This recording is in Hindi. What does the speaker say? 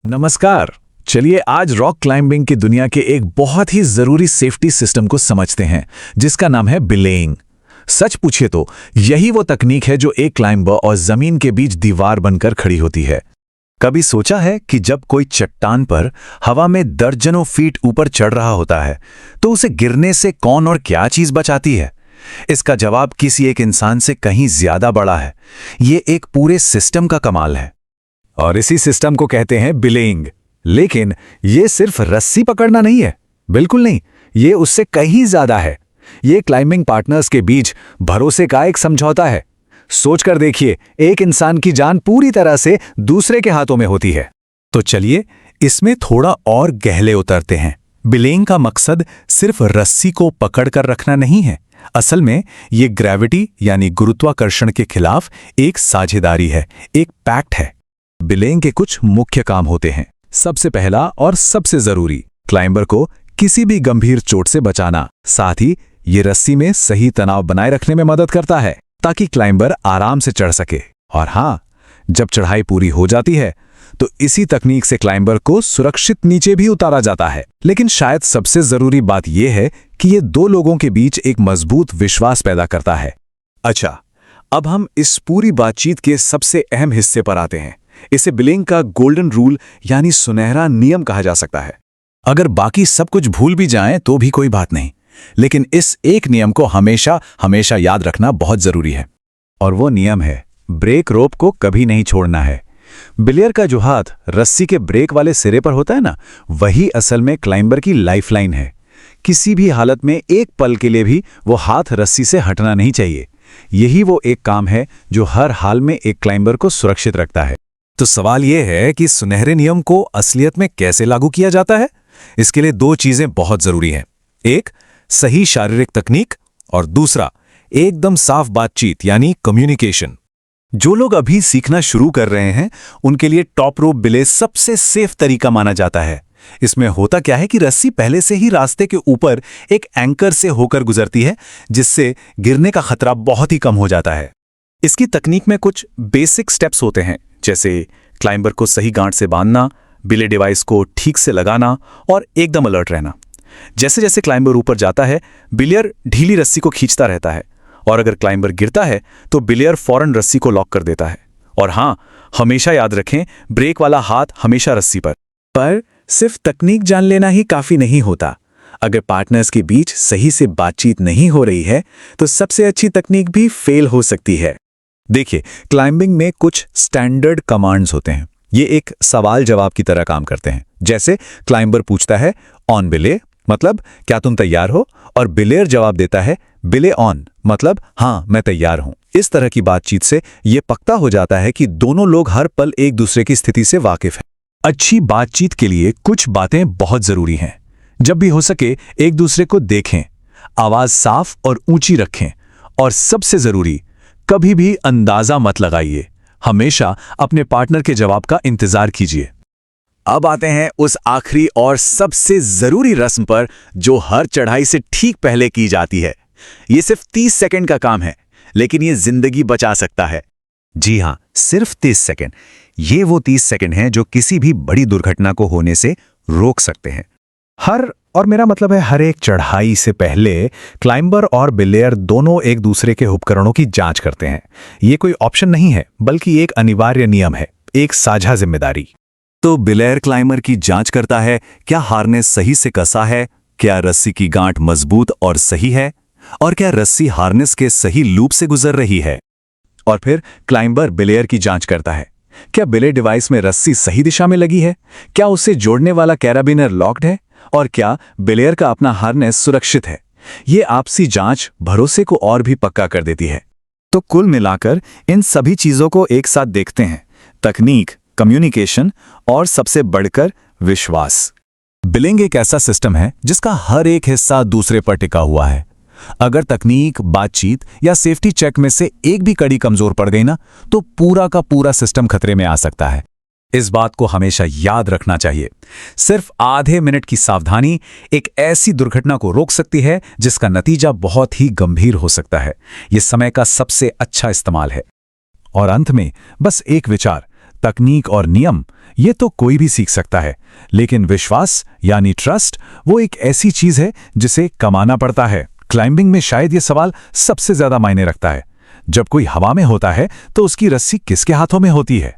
नमस्कार। चलिए आज रॉक क्लाइंबिंग की दुनिया के एक बहुत ही जरूरी सेफ्टी सिस्टम को समझते हैं, जिसका नाम है बिलेइंग। सच पूछिए तो यही वो तकनीक है जो एक क्लाइंबर और जमीन के बीच दीवार बनकर खड़ी होती है। कभी सोचा है कि जब कोई चट्टान पर हवा में दर्जनों फीट ऊपर चढ़ रहा होता है तो उसे गिरने से कौन और क्या चीज बचाती है? इसका जवाब किसी एक इंसान से कहीं ज्यादा बड़ा है। ये एक पूरे सिस्टम का कमाल है और इसी सिस्टम को कहते हैं बिलेइंग। लेकिन ये सिर्फ रस्सी पकड़ना नहीं है, बिल्कुल नहीं, ये उससे कहीं ज्यादा है। ये क्लाइंबिंग पार्टनर्स के बीच भरोसे का एक समझौता है। सोचकर देखिए, एक इंसान की जान पूरी तरह से दूसरे के हाथों में होती है। तो चलिए इसमें थोड़ा और गहरे उतरते हैं। बिलेइंग का मकसद सिर्फ रस्सी को पकड़कर रखना नहीं है। असल में ये ग्रेविटी यानी गुरुत्वाकर्षण के खिलाफ एक साझेदारी है, एक पैक्ट है। बिलेइंग के कुछ मुख्य काम होते हैं। सबसे पहला और सबसे जरूरी, क्लाइंबर को किसी भी गंभीर चोट से बचाना। साथ ही ये रस्सी में सही तनाव बनाए रखने में मदद करता है ताकि क्लाइंबर आराम से चढ़ सके। और हाँ, जब चढ़ाई पूरी हो जाती है तो इसी तकनीक से क्लाइंबर को सुरक्षित नीचे भी उतारा जाता है। लेकिन शायद सबसे जरूरी बात यह है कि ये दो लोगों के बीच एक मजबूत विश्वास पैदा करता है। अच्छा, अब हम इस पूरी बातचीत के सबसे अहम हिस्से पर आते हैं। इसे बिलेइंग का गोल्डन रूल यानी सुनहरा नियम कहा जा सकता है। अगर बाकी सब कुछ भूल भी जाएं तो भी कोई बात नहीं, लेकिन इस एक नियम को हमेशा हमेशा याद रखना बहुत जरूरी है। और वो नियम है, ब्रेक रोप को कभी नहीं छोड़ना है। बिलियर का जो हाथ रस्सी के ब्रेक वाले सिरे पर होता है ना, वही असल में क्लाइंबर की लाइफलाइन है। किसी भी हालत में एक पल के लिए भी वो हाथ रस्सी से हटना नहीं चाहिए। यही वो एक काम है जो हर हाल में एक क्लाइंबर को सुरक्षित रखता है। तो सवाल यह है कि सुनहरे नियम को असलियत में कैसे लागू किया जाता है? इसके लिए दो चीजें बहुत जरूरी हैं। एक, सही शारीरिक तकनीक, और दूसरा, एकदम साफ बातचीत यानी कम्युनिकेशन। जो लोग अभी सीखना शुरू कर रहे हैं उनके लिए टॉप रोप बिले सबसे सेफ तरीका माना जाता है। इसमें होता क्या है कि रस्सी पहले से ही रास्ते के ऊपर एक एंकर से होकर गुजरती है, जिससे गिरने का खतरा बहुत ही कम हो जाता है। इसकी तकनीक में कुछ बेसिक स्टेप्स होते हैं, जैसे क्लाइंबर को सही गांठ से बांधना, बिले डिवाइस को ठीक से लगाना और एकदम अलर्ट रहना। जैसे जैसे क्लाइंबर ऊपर जाता है, बिलियर ढीली रस्सी को खींचता रहता है, और अगर क्लाइंबर गिरता है तो बिलियर फौरन रस्सी को लॉक कर देता है। और हाँ, हमेशा याद रखें, ब्रेक वाला हाथ हमेशा रस्सी पर। सिर्फ तकनीक जान लेना ही काफी नहीं होता। अगर पार्टनर्स के बीच सही से बातचीत नहीं हो रही है तो सबसे अच्छी तकनीक भी फेल हो सकती है। देखिए, क्लाइंबिंग में कुछ स्टैंडर्ड कमांड्स होते हैं। ये एक सवाल जवाब की तरह काम करते हैं। जैसे क्लाइंबर पूछता है ऑन बिले, मतलब क्या तुम तैयार हो? और बिलेयर जवाब देता है बिले ऑन, मतलब हाँ मैं तैयार हूं। इस तरह की बातचीत से यह पक्का हो जाता है कि दोनों लोग हर पल एक दूसरे की स्थिति से वाकिफ हैं। अच्छी बातचीत के लिए कुछ बातें बहुत जरूरी हैं। जब भी हो सके एक दूसरे को देखें, आवाज साफ और ऊंची रखें, और सबसे जरूरी, कभी भी अंदाजा मत लगाइए। हमेशा अपने पार्टनर के जवाब का इंतजार कीजिए। अब आते हैं उस आखिरी और सबसे जरूरी रस्म पर जो हर चढ़ाई से ठीक पहले की जाती है। ये सिर्फ 30 सेकंड का काम है, लेकिन ये जिंदगी बचा सकता है। जी हां, सिर्फ 30 सेकंड। ये वो 30 सेकंड हैं जो किसी भी बड़ी दुर्घटना को होने से रोक सकते हैं। हर एक चढ़ाई से पहले क्लाइंबर और बिलेयर दोनों एक दूसरे के उपकरणों की जांच करते हैं। ये कोई ऑप्शन नहीं है, बल्कि एक अनिवार्य नियम है, एक साझा जिम्मेदारी। तो बिलेयर क्लाइंबर की जांच करता है, क्या हार्नेस सही से कसा है, क्या रस्सी की गांठ मजबूत और सही है, और क्या रस्सी हार्नेस के सही लूप से गुजर रही है। और फिर क्लाइंबर बिलेयर की जांच करता है, क्या बिले डिवाइस में रस्सी सही दिशा में लगी है, क्या उसे जोड़ने वाला कैराबिनर लॉक्ड है, और क्या बिलेयर का अपना हार्नेस सुरक्षित है। ये आपसी जांच भरोसे को और भी पक्का कर देती है। तो कुल मिलाकर इन सभी चीजों को एक साथ देखते हैं, तकनीक, कम्युनिकेशन और सबसे बढ़कर विश्वास। बिलिंग एक ऐसा सिस्टम है जिसका हर एक हिस्सा दूसरे पर टिका हुआ है। अगर तकनीक, बातचीत या सेफ्टी चेक में से एक भी कड़ी कमजोर पड़ गई ना, तो पूरा का पूरा सिस्टम खतरे में आ सकता है। इस बात को हमेशा याद रखना चाहिए। सिर्फ आधे मिनट की सावधानी एक ऐसी दुर्घटना को रोक सकती है जिसका नतीजा बहुत ही गंभीर हो सकता है। यह समय का सबसे अच्छा इस्तेमाल है। और अंत में बस एक विचार, तकनीक और नियम ये तो कोई भी सीख सकता है, लेकिन विश्वास यानी ट्रस्ट वो एक ऐसी चीज है जिसे कमाना पड़ता है। क्लाइंबिंग में शायद ये सवाल सबसे ज्यादा मायने रखता है। जब कोई हवा में होता है तो उसकी रस्सी किसके हाथों में होती है?